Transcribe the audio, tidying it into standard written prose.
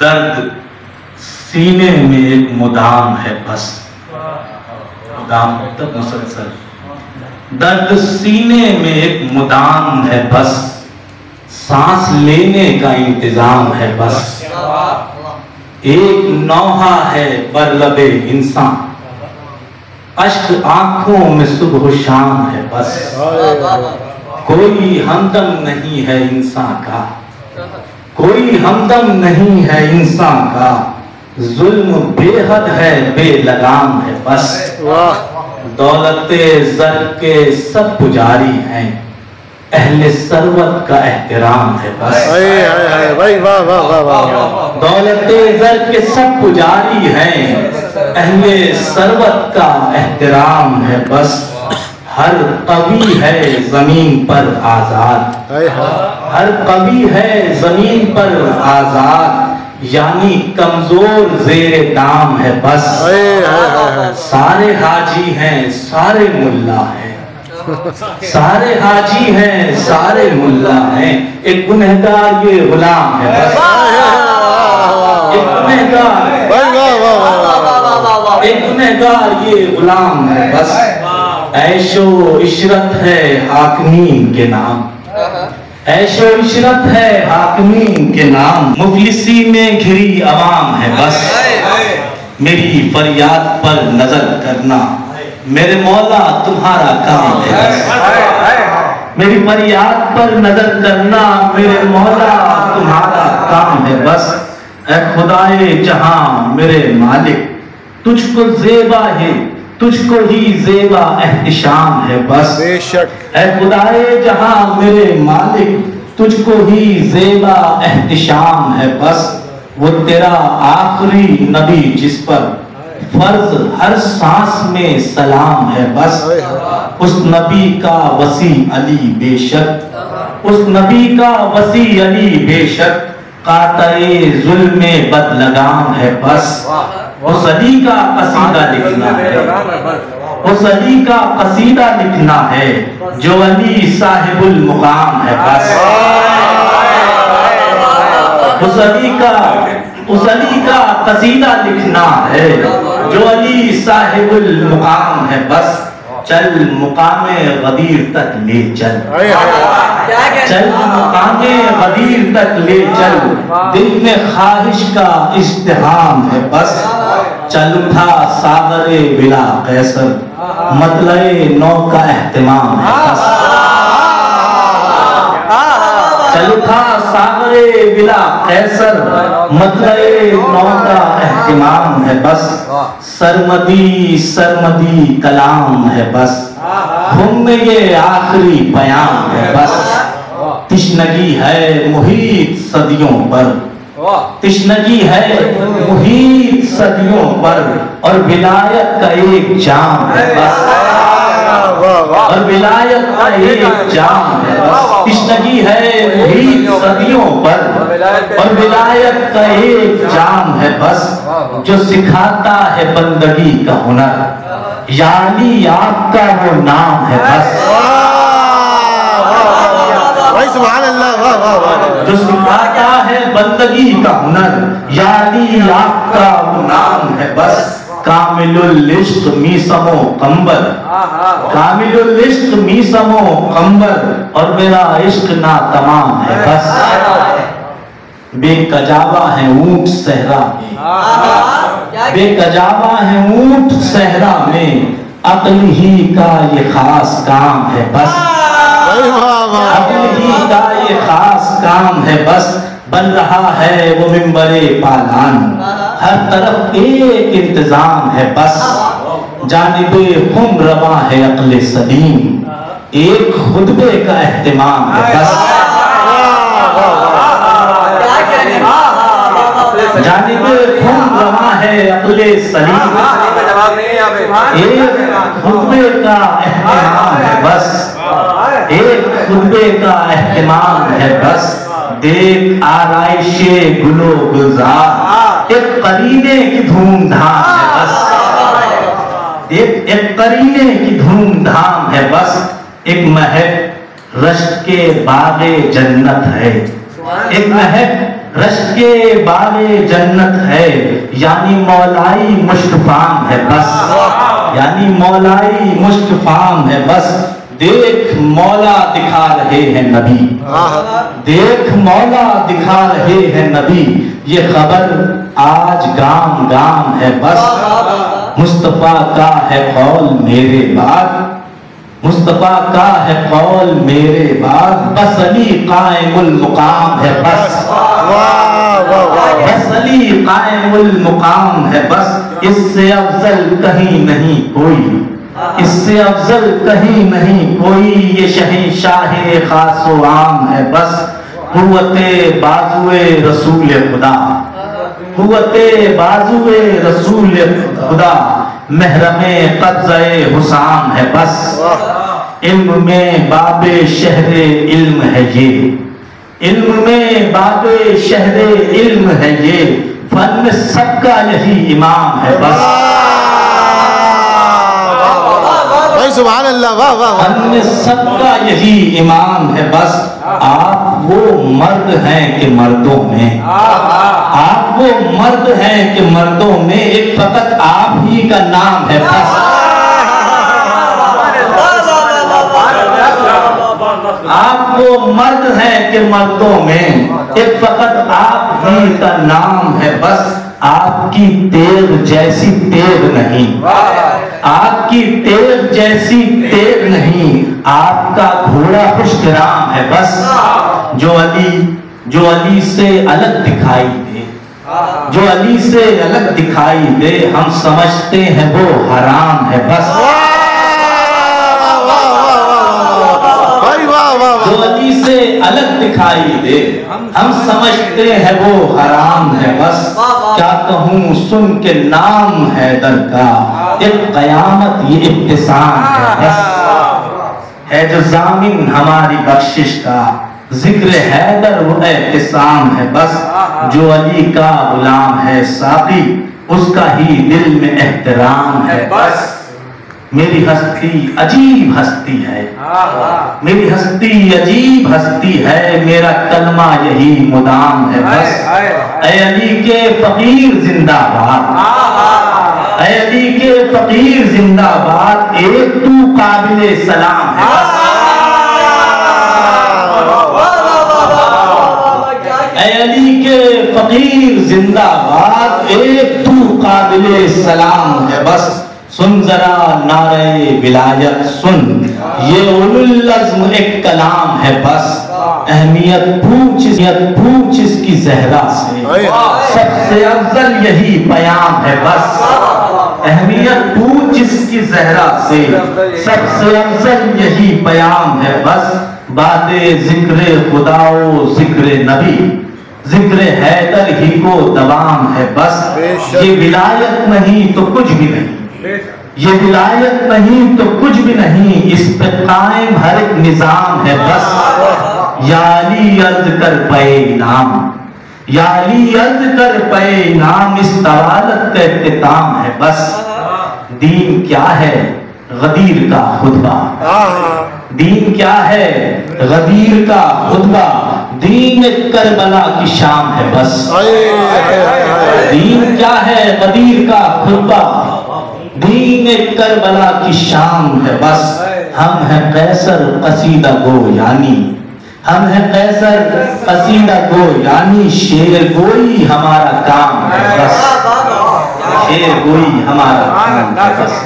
दर्द सीने में एक मुदाम है बस, मुदाम मतलब मुसलसल। दर्द सीने में एक मुदाम है बस, सांस लेने का इंतजाम है बस। एक नौहा है बरलबे इंसान, अश्क आंखों में सुबह शाम है बस। कोई हमदम नहीं है इंसान का, कोई हमदम नहीं है इंसान का, जुल्म बेहद है बेलगाम है बस। दौलते ज़र के सब पुजारी हैं, अहले सरवत का एहतराम है बस। दौलते ज़र के सब पुजारी हैं, अहले सरवत का एहतराम है बस। हर कवि है जमीन पर आजाद, हर कवि है जमीन पर आजाद, यानी कमजोर ज़ेरे दाम है बस। सारे हाजी हैं सारे मुल्ला हैं, सारे हाजी हैं सारे मुल्ला हैं, एक गुनहगार ये गुलाम है बस। एक गुनहगार ये गुलाम है बस। ऐशो इशरत है हाकिमीन के नाम, ऐशो इशरत है हाकिमीन के नाम, मुफलिसी में घिरी अवाम है बस। मेरी फरियाद पर नजर करना मेरे मौला तुम्हारा काम है बस। मेरी फरियाद पर नजर करना मेरे मौला तुम्हारा काम है बस। ऐ खुदाए जहां मेरे मालिक, तुझको ज़ेबा है तुझको ही ज़ेबा एहतिशाम है बस। बेशक ऐ खुदाए जहां मेरे मालिक, तुझको ही ज़ेबा एहतिशाम है बस। वो तेरा आखिरी नबी जिस पर फर्ज हर सांस में सलाम है बस। उस नबी का वसी अली बेशक, उस नबी का वसी अली बेशक, कातए जुल्मे बदलगाम है बस। उस अली का कसीदा लिखना है, उस अली का कसीदा लिखना है, जो अली साहिबुल मुकाम है बस। उस अली का कसीदा लिखना है, जो अली साहिबुल मुकाम है बस। चल मुकामे गदीर तक ले चल, चल मुकामे गदीर तक ले चल, दिल में ख्वाहिश का इस्तेहाम है बस। चल उठा सागरे बिला कैसर, मतलए नौ का एहतिमाम है बस। चल उठा सागरे बिला कैसर, मतलए नौ का एहतिमाम है बस। सरमदी सरमदी कलाम है बस, हम में ये आखिरी बयान है बस। तिश्नगी है मुहीत सदियों पर, तिश्नगी है मुहीत सदियों पर, और विलायत का एक जाम है बस। और विलायत का एक जाम है बस। तिश्नगी है मुहीत सदियों पर, और विलायत का एक जाम है बस, जो सिखाता है बंदगी का हुनर, यानी आपका वो नाम है बस। सुभान अल्लाह। जो सिखाता है बंदगी का हुनर, यानी आपका वो नाम है बस। कामिलुल इश्क मीसमो कंबर, कामिलुल इश्क मीसमो कंबर, और मेरा इश्क ना तमाम है बस। बेकजावा है ऊंट सहरा में, बेकजावा है ऊंट सहरा में, अक्ल ही का ये खास काम है बस। अक्ल ही का ये खास काम है बस। बन रहा है वो मिंबरे पालान, हर तरफ एक इंतजाम है बस। जानिबे खुम रवा है अक्ल सलीम, एक खुतबे का एहतिमाम है बस। जानिबे खुम रवा है अक्ल सलीम, एक खुतबे का एहतिमाम है बस। एक खुतबे का एहतिमाम है बस। देख आराइशे गुलो गुलजार, एक करीने की धूमधाम है बस। एक करीने की धूमधाम है बस। एक महक रश्क के बागे जन्नत है, एक महक रश्के बारे जन्नत है, यानी मौलाई मुश्तफाम है बस, यानी मौलाई मुश्तफाम है बस। देख मौला दिखा रहे हैं नबी, देख मौला दिखा रहे हैं नबी, ये खबर आज गाम गाम है बस। मुस्तफा का है कौल मेरे बाद, मुस्तफा का है कौल मेरे बाद, बस अली कायमुल मुकाम है बस, बस अली कायमुल मुकाम है बस। इससे अफजल कहीं नहीं कोई, इससे अफजल कहीं नहीं कोई, ये शहंशाहे खासो आम है बस। कुव्वते बाजुए रसूल खुदा, कुव्वते बाजुए रसूल खुदा, महरमे कब्ज़े हुसाम है बस। इल्म में बाबे शहरे इल्म है ये, इल्म में बाबे शहरे इल्म है ये, फन में सबका यही इमाम है बस। सुभान अल्लाह, वाह वाह वाह। फन में सबका यही इमाम है बस। आप वो मर्द हैं कि मर्दों में, आप वो मर्द हैं कि मर्दों में एक फकत आप ही का नाम है बस। आप वो मर्द हैं कि मर्दों में एक फकत आप ही का नाम है बस। आपकी तेग जैसी तेग नहीं, आपकी तेग जैसी तेग नहीं, आपका घोड़ा खुशराम है बस। जो अली से अलग दिखाई दे, जो अली से अलग दिखाई दे, हम समझते हैं वो हराम है बस। जो अली से अलग दिखाई दे, हम समझते हैं वो हराम है बस। क्या कहूँ सुन के नाम हैदर का, एक कयामत ये इब्तिसाम है बस। है जो जामिन हमारी बख्शिश का, जिक्र हैदर वो एहतिसाम है बस। जो अली का गुलाम है साकी, उसका ही दिल में एहतराम है बस। मेरी हस्ती अजीब हस्ती है, मेरी हस्ती अजीब हस्ती है, मेरा कलमा यही मुदाम है बस। ऐ अली के फकीर जिंदाबाद, ऐ अली के फकीर जिंदाबाद, एक तू काबिले सलाम है बस। ऐ अली के फकीर जिंदाबाद, एक तू काबिले सलाम है बस। सुन जरा नारे विलायत सुन, ये उलुल अज़्म एक कलाम है बस। अहमियत पूछ इसकी ज़हरा से, सबसे अफजल यही पयाम है बस। अहमियत पूछ इसकी ज़हरा से, सबसे अफजल यही पयाम है बस। बाते जिक्र खुदाओ जिक्र नबी, जिक्र हैदर ही को दवाम है बस। ये विलायत नहीं तो कुछ भी नहीं, ये विलायत नहीं तो कुछ भी नहीं, इस पे कायम हर एक निजाम है बस। या अली अर्ज कर पे नाम, या अली अर्ज कर पे नाम, इस तवालत का इख्तिताम है बस। दीन क्या है गदीर का खुतबा, दीन क्या है गदीर का खुतबा, दीन करबला की शाम है बस। दीन क्या है गदीर का खुतबा, दीन करबला की शाम है बस। हम हैं कैसर कसीदा गो यानी, हम हैं कैसर कसीदा गो यानी, शेर गोई हमारा काम है बस, शेर गोई हमारा काम है बस।